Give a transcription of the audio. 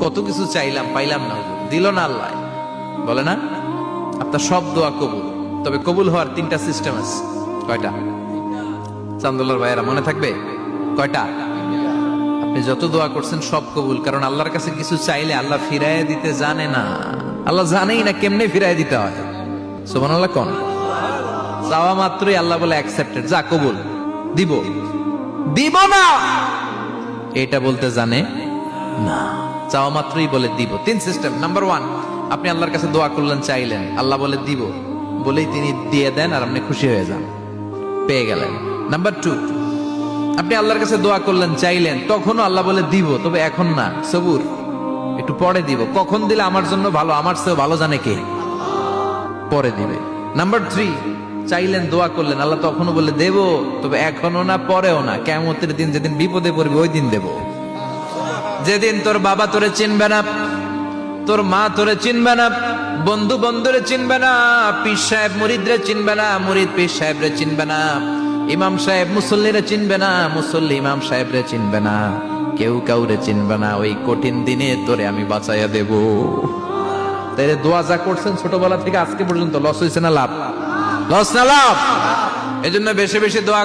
কত কিছু চাইলাম, পাইলাম না, দিল না আল্লাহ। বলে না আপনার সব দোয়া কবুল, তবে কবুল হওয়ার তিনটা সিস্টেম আছে। কয়টা? চান্দুল্লার ভাইয়েরা মনে থাকবে কয়টা? আপনি যত দোয়া করছেন সব কবুল, কারণ আল্লাহর কাছে কিছু চাইলে আল্লাহ ফিরাইয়া দিতে জানে না। আল্লাহ জানেই না কেমনে ফিরাইয়া দিতে হয়। সুবহানাল্লাহ কোন? চাওয়া মাত্রই আল্লাহ বলে অ্যাকসেপ্টেড, যা কবুল, দিব দিব না এটা বলতে জানে না, চাওয়া মাত্রই বলে দিব। তিন সিস্টেম। নাম্বার ওয়ান, আপনি আল্লাহর কাছে দোয়া করলেন, চাইলেন, আল্লাহ বলে দিব, বলেই তিনি দিয়ে দেন আর আপনি খুশি হয়ে যান, পেয়ে গেলেন। নাম্বার টু, আপনি আল্লাহর কাছে দোয়া করলেন, চাইলেন, তখনও আল্লাহ বলে দিব, তবে এখন না, সবুর, একটু পরে দিব। কখন দিলে আমার জন্য ভালো, আমার চেয়ে ভালো জানে কে, পরে দিবে। নাম্বার থ্রি, চাইলেন, দোয়া করলেন, আল্লাহ তখনও বলে দেব, তবে এখনো না, পরেও না, কিয়ামতের দিন যেদিন বিপদে পড়বে ওই দিন দেব। যেদিন তোর বাবা তোরে চিনবে না, তোর মা তোরে চিনবে না, বন্ধু বন্ধুরে চিনবে না, পীর সাহেব মুরিদরে চিনবে না, মুরিদ পীর সাহেবরে চিনবে না, ইমাম সাহেব মুসল্লিরে চিনবে না, মুসল্লি ইমাম সাহেবরে চিনবে না, কেউ কাউরে চিনবে না। ওই কঠিন দিনে তোরে আমি বাঁচাইয়া দেব। তাই দোয়া যা করছেন ছোটবেলা থেকে আজকে পর্যন্ত, লস হয়েছে না লাভ? লস না লাভ? এজন্য বেশি বেশি দোয়া